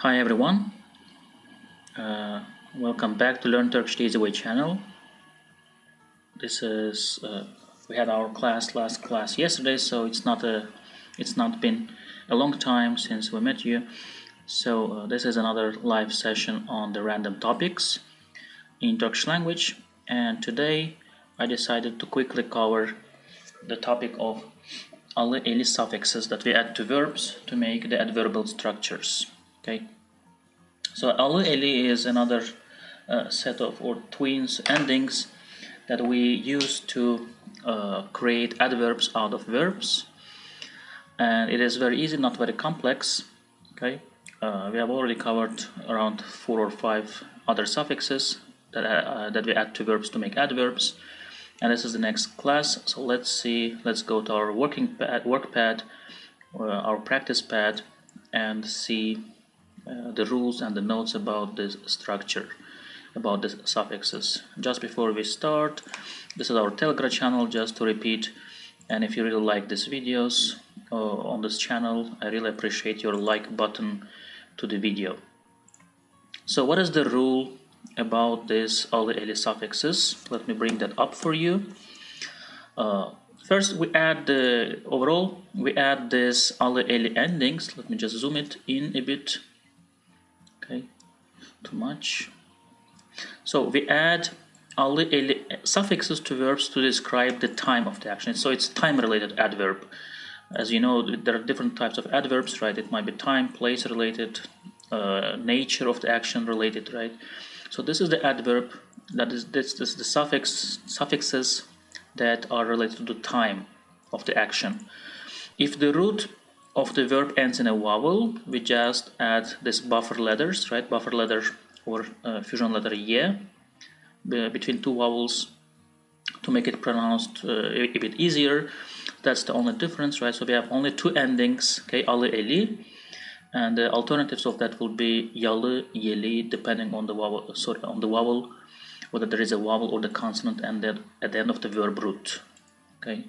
Hi everyone, welcome back to Learn Turkish the Easy Way channel. This is we had our last class yesterday, so it's not been a long time since we met you. So this is another live session on the random topics in Turkish language, and today I decided to quickly cover the topic of eli suffixes that we add to verbs to make the adverbial structures. Okay, so eli is another set of or twins endings that we use to create adverbs out of verbs, and it is very easy, not very complex. Okay, we have already covered around 4 or 5 other suffixes that we add to verbs to make adverbs, and this is the next class. So let's go to our work pad, our practice pad, and see the rules and the notes about this structure, about the suffixes. Just before we start, this is our Telegram channel, just to repeat, and if you really like these videos on this channel, I really appreciate your like button to the video. So what is the rule about this eli suffixes? Let me bring that up for you. First, we add this eli endings. Let me just zoom it in a bit. Okay, too much. So we add eli suffixes to verbs to describe the time of the action. So it's time-related adverb. As you know, there are different types of adverbs, right? It might be time, place related, nature of the action related, right? So this is the adverb, this is the suffixes that are related to the time of the action. If the root of the verb ends in a vowel, we just add this buffer letters, right? Buffer letter or fusion letter ye between two vowels to make it pronounced a bit easier. That's the only difference, right? So we have only 2 endings, okay, eli, and the alternatives of that will be yalı, yeli, depending on the vowel, whether there is a vowel or the consonant and then at the end of the verb root. Okay,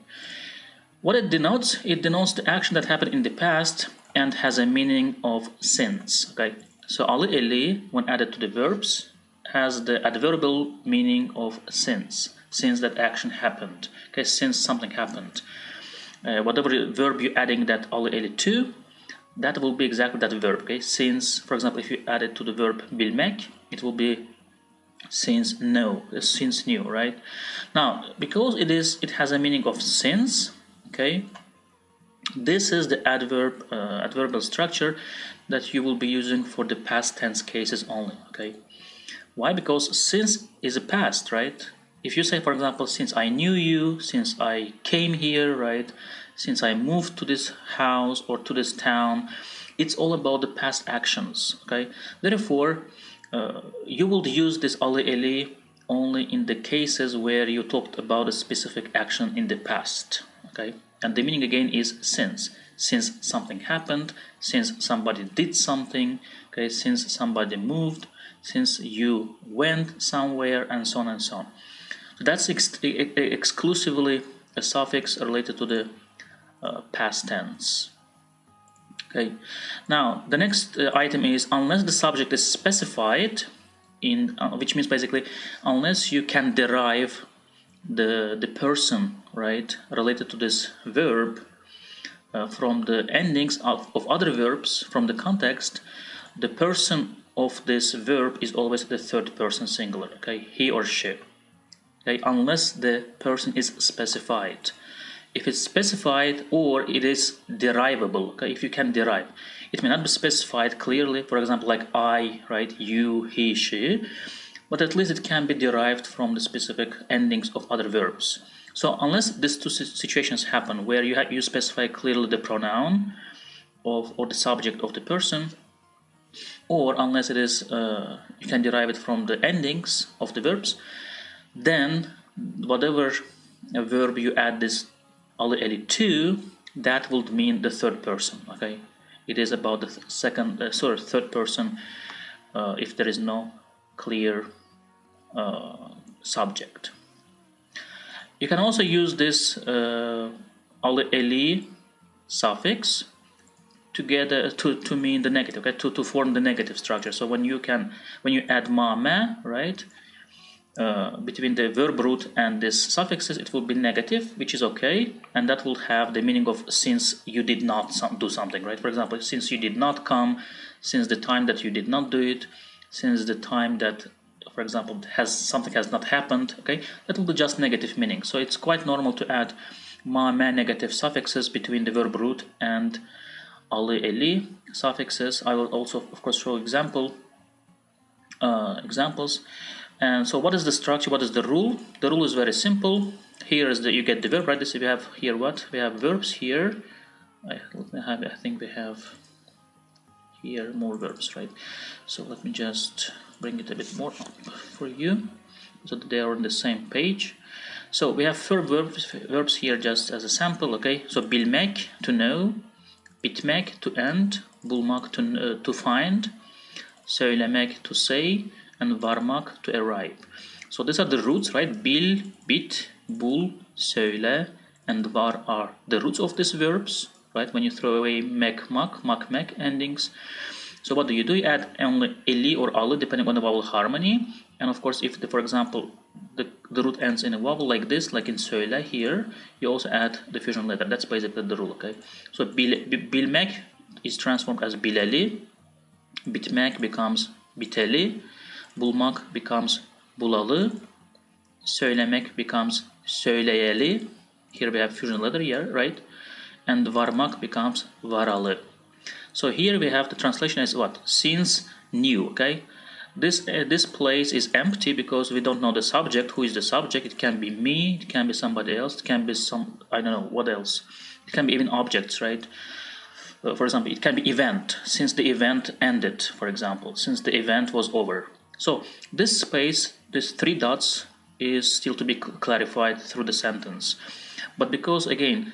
what it denotes the action that happened in the past and has a meaning of since. Okay, so eli, when added to the verbs, has the adverbial meaning of since that action happened. Okay, since something happened, whatever verb you're adding that eli to, that will be exactly that verb. Okay, since, for example, if you add it to the verb bilmek, it will be since new, right? Now, because it has a meaning of since, okay, this is the adverbial structure that you will be using for the past tense cases only. Okay, why? Because since is a past, right? If you say, for example, since I knew you, since I came here, right, since I moved to this house or to this town, it's all about the past actions. Okay, therefore you will use this eli only in the cases where you talked about a specific action in the past. Okay, and the meaning again is since something happened, since somebody did something, okay, since somebody moved, since you went somewhere, and so on and so on. So that's exclusively a suffix related to the past tense. Okay, now the next item is unless the subject is specified in, which means basically unless you can derive the person, right, related to this verb from the endings of other verbs from the context, the person of this verb is always the third person singular. Okay, he or she. Okay, unless the person is specified. If it's specified or it is derivable, okay, if you can derive, it may not be specified clearly, for example, like I, right, you, he, she, but at least it can be derived from the specific endings of other verbs. So unless these two situations happen where you specify clearly the pronoun or the subject of the person, or unless it is you can derive it from the endings of the verbs, then whatever verb you add this eli to, that would mean the third person. Okay, it is about the third person if there is no clear subject. You can also use this eli suffix together to mean the negative, okay, to form the negative structure. So when you add ma, me, right, between the verb root and these suffixes, it will be negative, which is okay, and that will have the meaning of since you did not do something, right? For example, since you did not come, since the time that you did not do it, since the time that, for example, something has not happened, okay, that will be just negative meaning. So it's quite normal to add ma, me negative suffixes between the verb root and eli, eli suffixes. I will also, of course, show examples. And so what is the structure? What is the rule? The rule is very simple. Here is you get the verb, right? This we have here what? We have verbs here. I think we have here more verbs, right? So let me just bring it a bit more up for you so that they are on the same page. So we have verbs here just as a sample, okay? So bilmek, to know, bitmek, to end, bulmak, to find, söylemek, to say, and varmak, to arrive. So these are the roots, right? Bil, bit, bul, söyle, and var are the roots of these verbs, right? When you throw away mek, mak, mek endings. So what do? You add only eli or ali depending on the vowel harmony. And of course, if, for example, the root ends in a vowel like this, like in söyle here, you also add the fusion letter. That's basically the rule, okay? So bilmek is transformed as bileli, bitmek becomes biteli, bulmak becomes bulalı, söylemek becomes söyleyeli. Here we have fusion letter here, right? And varmak becomes varalı. So here we have the translation as what? Since new, okay? This place is empty because we don't know the subject. Who is the subject? It can be me, it can be somebody else, it can be I don't know what else. It can be even objects, right? For example, it can be event, since the event ended, for example, since the event was over. So this space, these three dots, is still to be clarified through the sentence. But because, again,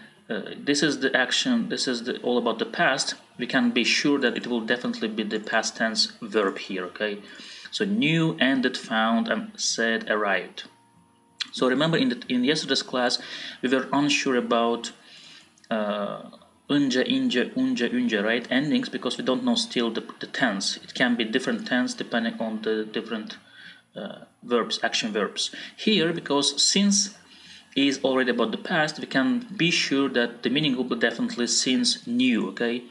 this is the action, this is all about the past, we can be sure that it will definitely be the past tense verb here, okay? So knew, ended, found, and said, arrived. So remember in yesterday's class, we were unsure about önce, ince, unce, ünce, right? Endings, because we don't know still the tense. It can be different tense depending on the different verbs, action verbs. Here, because since is already about the past, we can be sure that the meaning will be definitely since new, okay?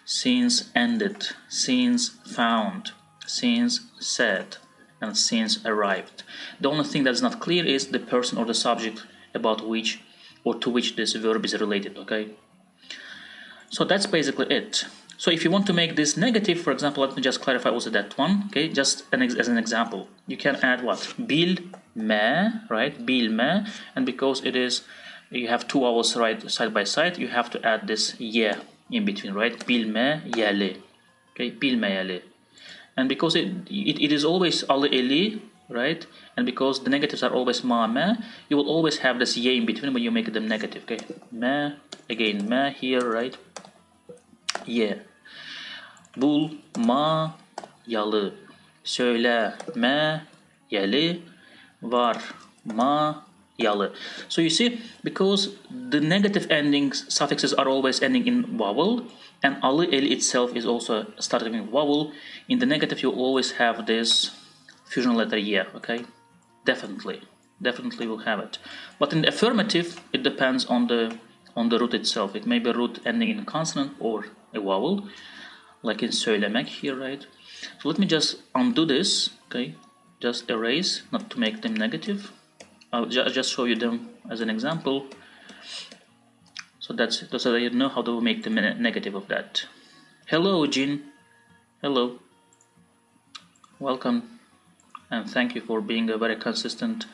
Since ended, since found, since said, and since arrived. The only thing that's not clear is the person or the subject about which or to which this verb is related, okay? So that's basically it. So if you want to make this negative, for example, let me just clarify also that one, okay? Just as an example, you can add what? Bilme, right? Bilme, and because it is, you have two vowels right side by side, you have to add this ye in between, right? Bilme yeli, okay? Bilme yeli, and because it is always ali eli, right? And because the negatives are always ma me, you will always have this ye in between when you make them negative, okay? Me, again me here, right? Ye. Bul ma yalı, söyle me yeli, var ma yalı. So you see, because the negative endings suffixes are always ending in vowel, and ali eli itself is also starting with vowel, in the negative you always have this fusion letter ye, okay? Definitely will have it. But in the affirmative, it depends on the root itself. It may be a root ending in consonant or a vowel, like in söylemek here, right? So let me just undo this, okay? Just erase, not to make them negative. I'll just show you them as an example. So that's so that you know how to make the negative of that. Hello, Jin. Hello. Welcome. And thank you for being a very consistent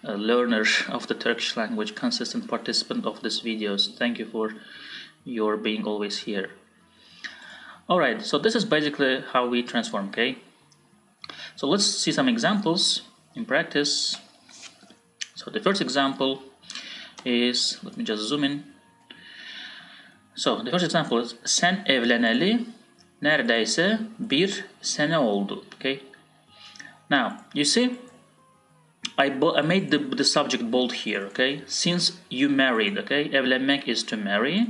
learner of the Turkish language, consistent participant of these videos. Thank you for your being always here. Alright, so this is basically how we transform, okay? So let's see some examples in practice. So the first example is, let me just zoom in. So the first example is sen evleneli neredeyse bir sene oldu, okay? Now, you see, I made the subject bold here, okay? Since you married, okay? Evlenmek is to marry.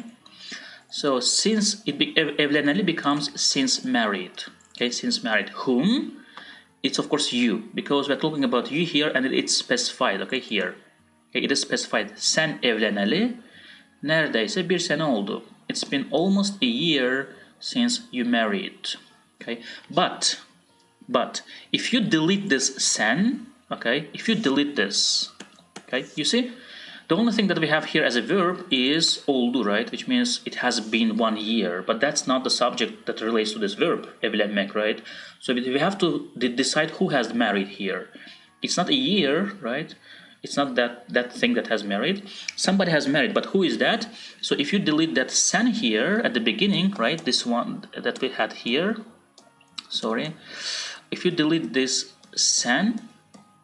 So since evleneli becomes since married. Okay, since married. Whom? It's of course you, because we're talking about you here and it's specified. Okay, here. Okay, it is specified. Sen evleneli neredeyse bir sene oldu. It's been almost a year since you married. Okay, but if you delete this sen, okay, if you delete this, okay, you see, the only thing that we have here as a verb is oldu, right, which means it has been 1 year, but that's not the subject that relates to this verb, evlenmek, right? So we have to decide who has married here. It's not a year, right? It's not that thing that has married. Somebody has married, but who is that? So if you delete that sen here at the beginning, right, this one that we had here, sorry, if you delete this sen,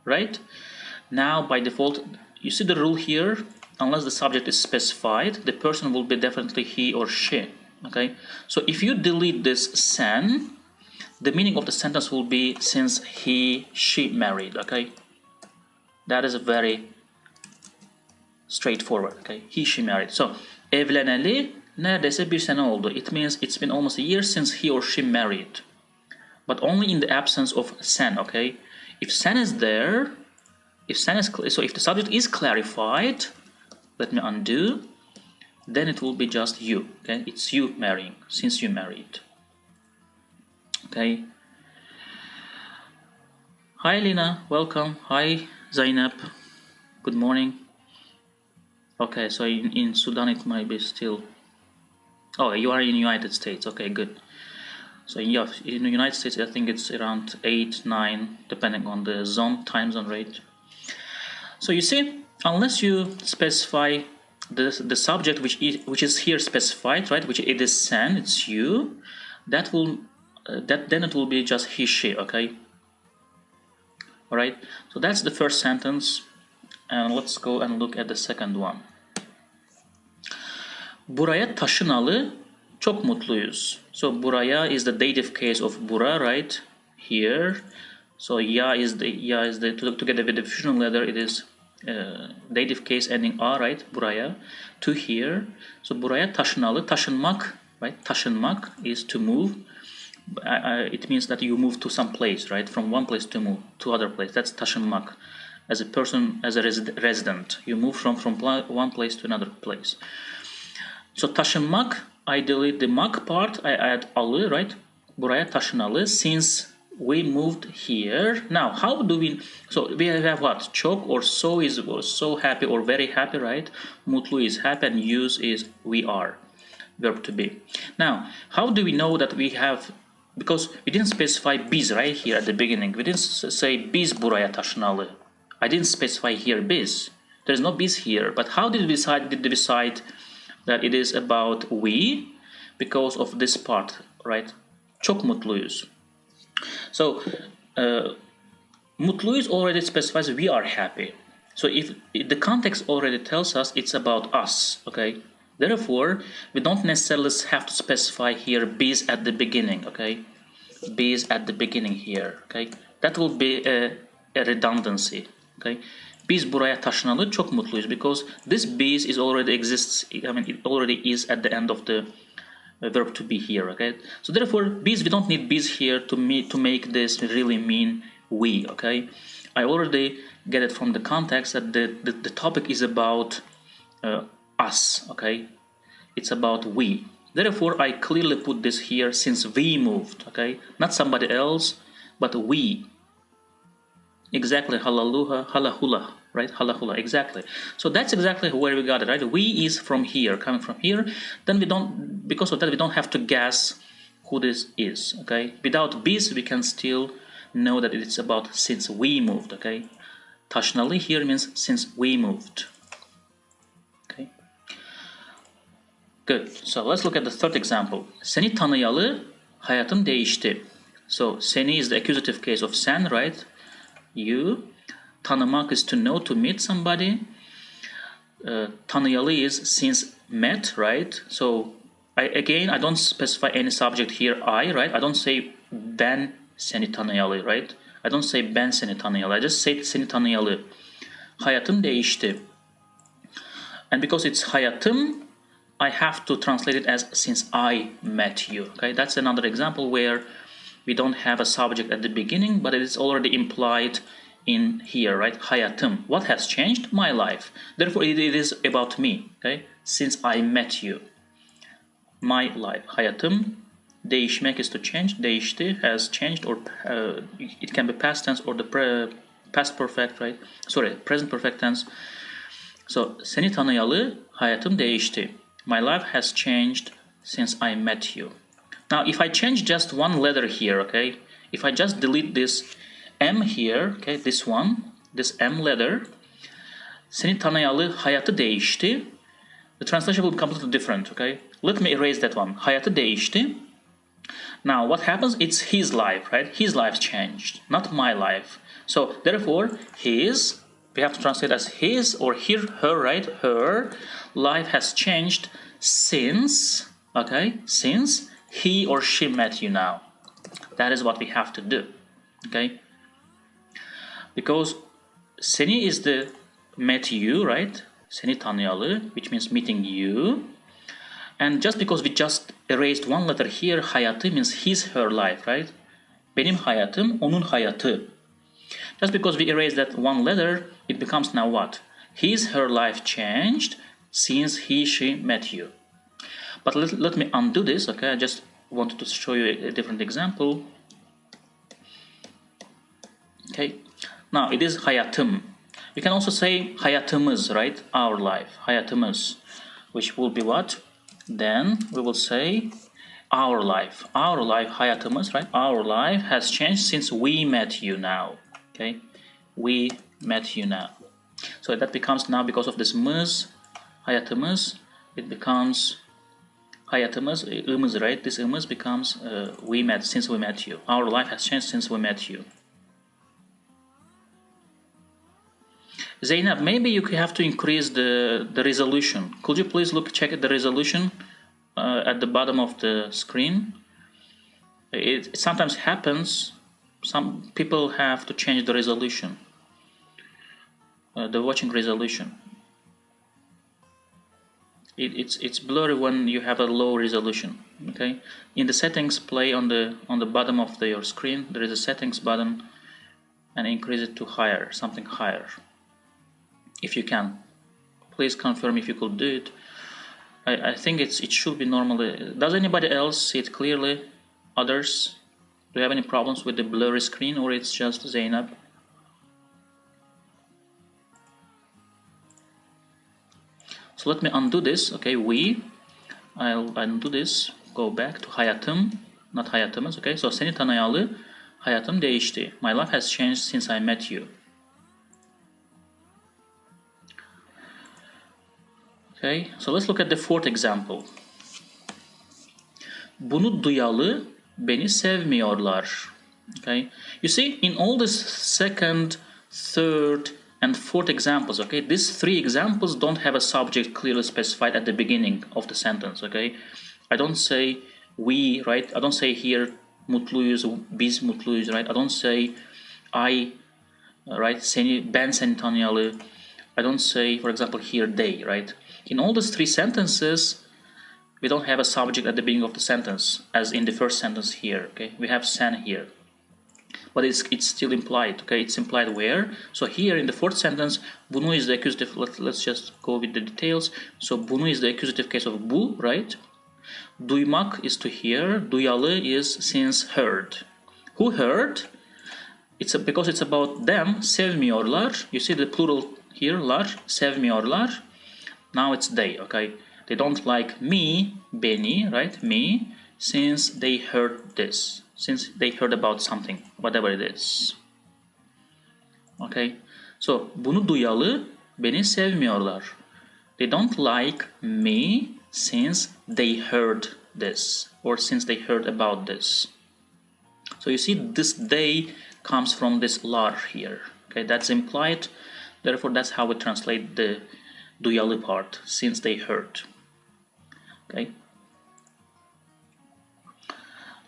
right, now by default, you see the rule here, unless the subject is specified, the person will be definitely he or she, okay? So if you delete this sen, the meaning of the sentence will be since he, she married, okay? That is very straightforward, okay? He, she married. So, evleneli neredeyse bir sene oldu. It means it's been almost a year since he or she married. But only in the absence of sen, okay? If sen is there, if the subject is clarified, let me undo, then it will be just you, okay? It's you marrying, since you married. Okay? Hi Lina, welcome. Hi Zainab, good morning. Okay, so in Sudan it might be still... Oh, you are in United States, okay, good. So in the United States, I think it's around 8, 9, depending on the zone, time zone rate. So you see, unless you specify the subject which is here specified, right, which it is sen, it's you, that will then it will be just he, she, okay. All right. So that's the first sentence, and let's go and look at the second one. Buraya taşınalı çok mutluyuz. So buraya is the dative case of bura, right? Here. So ya is the together with the fusional letter, it is dative case ending a, right? Buraya, to here. So buraya taşınalı, taşınmak, right? Taşınmak is to move. It means that you move to some place, right? From one place to move to other place. That's taşınmak. As a person, as a resident, you move from one place to another place. So taşınmak, I delete the mak part, I add alı, right? Buraya taşınalı, since we moved here. Now, how do we... So we have what? Çok or so is so happy or very happy, right? Mutlu is happy and use is we are. Verb to be. Now, how do we know that we have... Because we didn't specify biz right here at the beginning. We didn't say biz buraya taşınalı. I didn't specify here biz. There's no biz here. But how did we decide that it is about we? Because of this part, right? Çok mutluyuz. So, mutluyuz already specifies we are happy. So if the context already tells us it's about us, okay? Therefore, we don't necessarily have to specify here biz at the beginning, okay? Biz at the beginning here, okay? That will be a redundancy, okay? Biz buraya taşınalı çok mutluyuz, because this biz is already exists, I mean, it already is at the end of the verb to be here, okay? So therefore, biz, we don't need biz here to make this really mean we, okay? I already get it from the context that the topic is about us, okay? It's about we. Therefore, I clearly put this here since we moved, okay? Not somebody else, but we. Exactly, halaluha, halahula, right? Halahula, exactly. So that's exactly where we got it, right? We is from here, coming from here. Then we don't, because of that, we don't have to guess who this is, okay? Without biz, we can still know that it's about since we moved, okay? Taşınalı here means since we moved. Okay. Good. So let's look at the third example. Seni tanıyalı hayatım değişti. So seni is the accusative case of sen, right? You. Tanımak is to know, to meet somebody. Tanıyalı is since met, right? So I don't specify any subject here, I, right? I don't say ben seni tanıyalı, right? I don't say ben seni tanıyalı. I just say seni tanıyalı. Hayatım değişti. And because it's hayatım, I have to translate it as since I met you. Okay, that's another example where we don't have a subject at the beginning, but it is already implied in here, right? Hayatım. What has changed? My life. Therefore, it is about me. Okay, since I met you. My life. Hayatım. Değişmek is to change. Değişti has changed, or it can be past tense or the past perfect, right? Sorry, present perfect tense. So, seni tanıyalı hayatım değişti. My life has changed since I met you. Now, if I change just one letter here, okay? If I just delete this M here, okay, this one, this M letter, seni tanıyalı hayatı değişti. The translation will be completely different, okay? Let me erase that one. Hayatı değişti. Now, what happens? It's his life, right? His life changed, not my life. So, therefore, his, we have to translate as his or her, right? Her life has changed since, okay? Since he or she met you now. That is what we have to do, okay? Because seni is the met you, right? Seni tanıyalı, which means meeting you. And just because we just erased one letter here, hayatı means his, her life, right? Benim hayatım, onun hayatı. Just because we erased that one letter, it becomes now what? His, her life changed since he, she met you. But let me undo this, okay? I just wanted to show you a different example. Okay, now it is hayatım. You can also say hayatımız, right? Our life, hayatımız, which will be what? Then we will say our life, hayatımız, right? Our life has changed since we met you now. Okay, we met you now. So that becomes now, because of this mız, hayatımız, it becomes hayatımız, ımız, right? This ımız becomes we met, since we met you. Our life has changed since we met you. Zeynep, maybe you have to increase the resolution. Could you please check the resolution at the bottom of the screen? It sometimes happens. Some people have to change the resolution, the watching resolution. It's blurry when you have a low resolution. Okay, in the settings, play on the bottom of your screen. There is a settings button, and increase it to higher, something higher. If you can, please confirm if you could do it. I think it should be normally. Does anybody else see it clearly? Others? Do you have any problems with the blurry screen, or it's just Zeynep? So let me undo this. Okay, I'll undo this. Go back to hayatım, not hayatımız. Okay, so seni tanıyalı hayatım değişti. My life has changed since I met you. Okay, so let's look at the fourth example. Bunu duyalı beni sevmiyorlar. Okay, you see, in all this second, third, and fourth examples, okay, these three examples don't have a subject clearly specified at the beginning of the sentence. Okay, I don't say we, right? I don't say here mutluyuz, biz mutluyuz, right? I don't say I, right? Ben seni tanıyalı. I don't say, for example, here they, right? In all these three sentences, we don't have a subject at the beginning of the sentence, as in the first sentence here. Okay, we have sen here, but it's still implied. Okay, it's implied where? So here in the fourth sentence, bunu is the accusative. Let's just go with the details. So bunu is the accusative case of bu, right? Duymak is to hear. Duyalı is since heard. Who heard? Because it's about them. Sevmiyorlar. You see the plural here, lar. Sevmiyorlar. Now it's they, okay? They don't like me, beni, right? Me, since they heard this. Since they heard about something, whatever it is. Okay? So, bunu duyalı beni sevmiyorlar. They don't like me since they heard this. Or since they heard about this. So you see, this they comes from this lar here. Okay, that's implied. Therefore, that's how we translate the duyalı part, since they heard. Okay.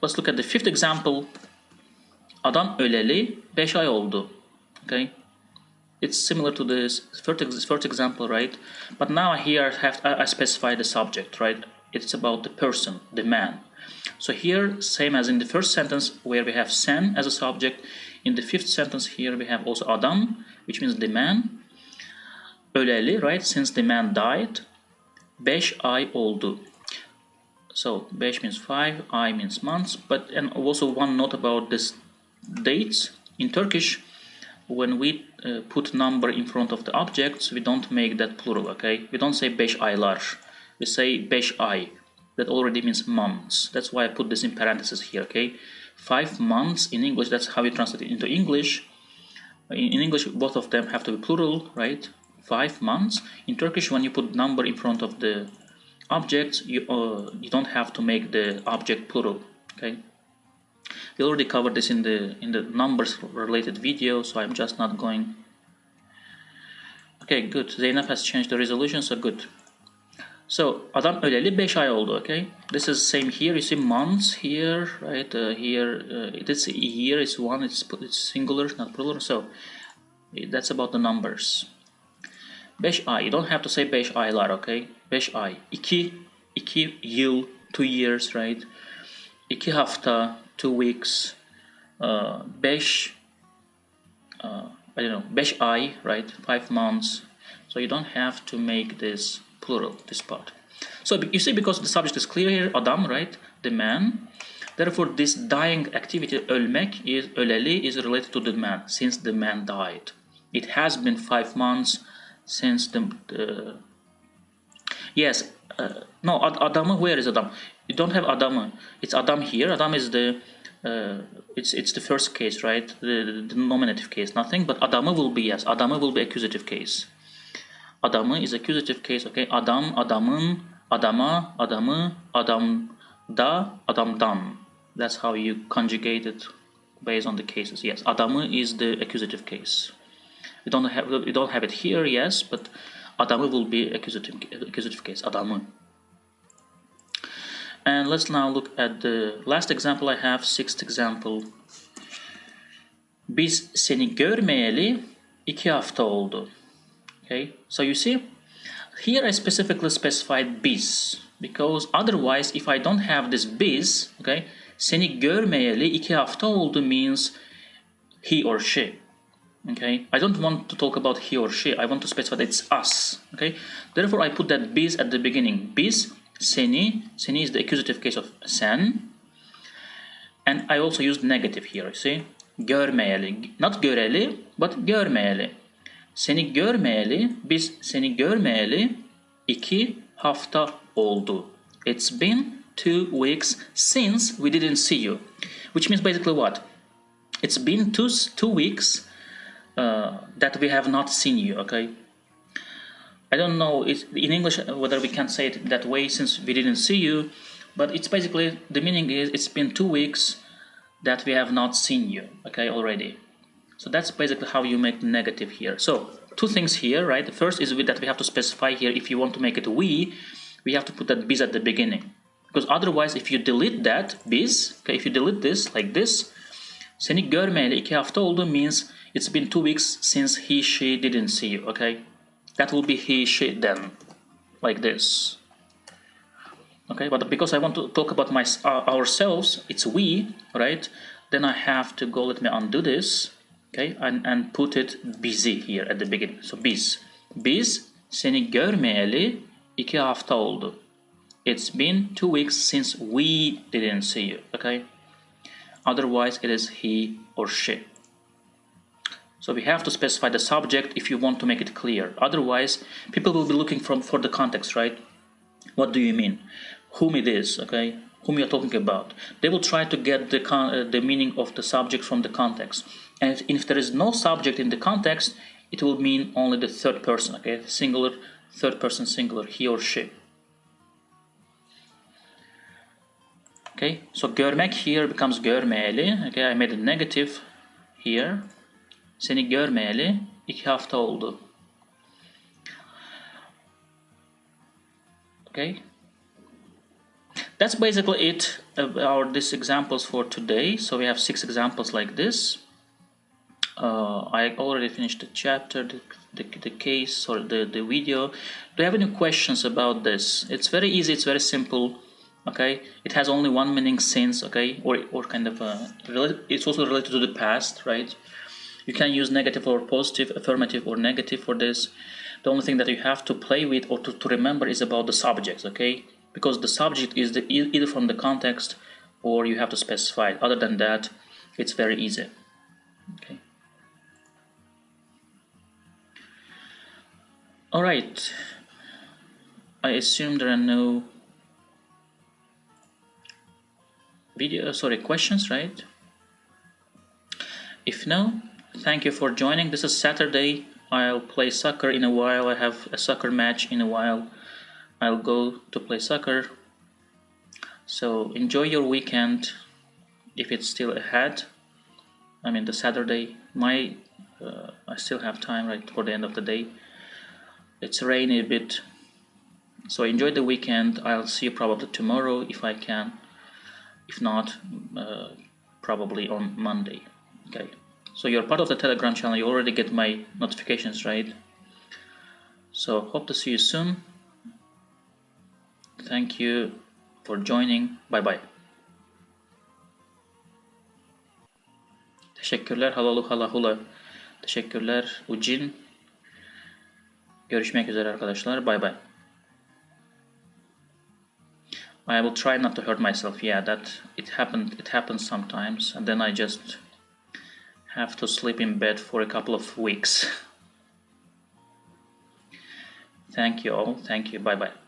Let's look at the fifth example. Adam öleli 5 ay oldu. Okay. it's similar to this first example, right? But now here I specify the subject, right? It's about the person, the man. So here, same as in the first sentence where we have sen as a subject, in the fifth sentence here we have also adam, which means the man. Öleli, right? Since the man died. 5 ay oldu. So 5 means 5, ay means months. But and also one note about this dates. In Turkish, when we put number in front of the objects, we don't make that plural, okay? We don't say 5 aylar. We say 5 ay. That already means months. That's why I put this in parentheses here, okay? 5 months in English, that's how you translate it into English. In English, both of them have to be plural, right? 5 months. In Turkish, when you put number in front of the objects, you don't have to make the object plural, okay? We already covered this in the numbers related video, so I'm just not going. Okay, good. Zeynep has changed the resolution, so good. So adam öleli 5 ay oldu, okay? This is same here. You see months here, right? Here it is year is one. It's singular, not plural. So that's about the numbers. 5 ay. You don't have to say 5 aylar, okay? 5 ay. 2 yıl, 2 years, right? 2 hafta, 2 weeks. 5 I don't know, 5 ay, right? 5 months. So you don't have to make this plural, this part. So you see, because the subject is clear here, adam, right? The man. Therefore, this dying activity, ölmek, öleli, is related to the man, since the man died. It has been 5 months since yes, no, adamı, where is adam? You don't have adamı. It's adam here. Adam is the it's the first case, right? The nominative case, nothing. But adamı will be, yes, adamı will be accusative case. Adamı is accusative case, okay? Adam, adamın, adama, adamı, adamda, adamdan. That's how you conjugate it based on the cases. Yes, adamı is the accusative case. We don't have it here, yes, but adamı will be accusative case. Adamı. And let's now look at the last example I have, sixth example. Biz seni görmeyeli 2 hafta oldu. Okay, so you see, here I specifically specified biz, because otherwise, if I don't have this biz, okay, seni görmeyeli 2 hafta oldu means he or she. Okay, I don't want to talk about he or she. I want to specify that it's us. Okay, therefore I put that biz at the beginning. Biz, seni is the accusative case of sen, and I also used negative here. See, görmeyeli, not göreli, but görmeyeli. Seni görmeyeli, biz seni görmeyeli 2 hafta oldu. It's been 2 weeks since we didn't see you. Which means basically what? It's been two weeks that we have not seen you, okay? I don't know in English whether we can say it that way, since we didn't see you, but it's basically, the meaning is it's been 2 weeks that we have not seen you, okay, already. So that's basically how you make the negative here. So 2 things here, right? The first is that we have to specify here, if you want to make it we have to put that biz at the beginning. Because otherwise, if you delete that biz, okay, if you delete this like this, seni görmeyeli 2 hafta oldu means it's been 2 weeks since he, she didn't see you, okay? That will be he, she then, like this. Okay, but because I want to talk about ourselves, it's we, right? Then I have to go, let me undo this. Okay, and put it bizi here at the beginning. So biz. Biz seni görmeyeli 2 hafta oldu. It's been 2 weeks since we didn't see you. Okay. Otherwise, it is he or she. So we have to specify the subject if you want to make it clear. Otherwise, people will be looking for the context, right? What do you mean? Whom it is, okay? Whom you're talking about. They will try to get the meaning of the subject from the context. And if there is no subject in the context, it will mean only the third person, okay? Singular, third person singular, he or she. Okay, so görmek here becomes görmeyeli. Okay, I made a negative here. Seni görmeyeli 2 hafta oldu. Okay. That's basically it about these examples for today. So we have 6 examples like this. I already finished the chapter, the case, or the video. Do you have any questions about this? It's very easy, it's very simple. Okay, it has only one meaning since, okay, or kind of it's also related to the past, right? You can use negative or positive, affirmative or negative for this. The only thing that you have to play with or to remember is about the subjects, okay? Because the subject is either from the context or you have to specify it. Other than that, it's very easy, okay? All right, I assume there are no questions, right? If no, thank you for joining. This is Saturday. I'll play soccer in a while. I have a soccer match in a while. I'll go to play soccer. So enjoy your weekend if it's still ahead. I mean the Saturday. I still have time right for the end of the day. It's rainy a bit. So enjoy the weekend. I'll see you probably tomorrow if I can. If not, probably on Monday. Okay. So you're part of the Telegram channel. You already get my notifications, right? So hope to see you soon. Thank you for joining. Bye bye. Teşekkürler halalu halahula. Teşekkürler Ujin. Görüşmek üzere arkadaşlar. Bye bye. I will try not to hurt myself. Yeah, that it happens sometimes, and then I just have to sleep in bed for a couple of weeks. Thank you all. Thank you. Bye bye.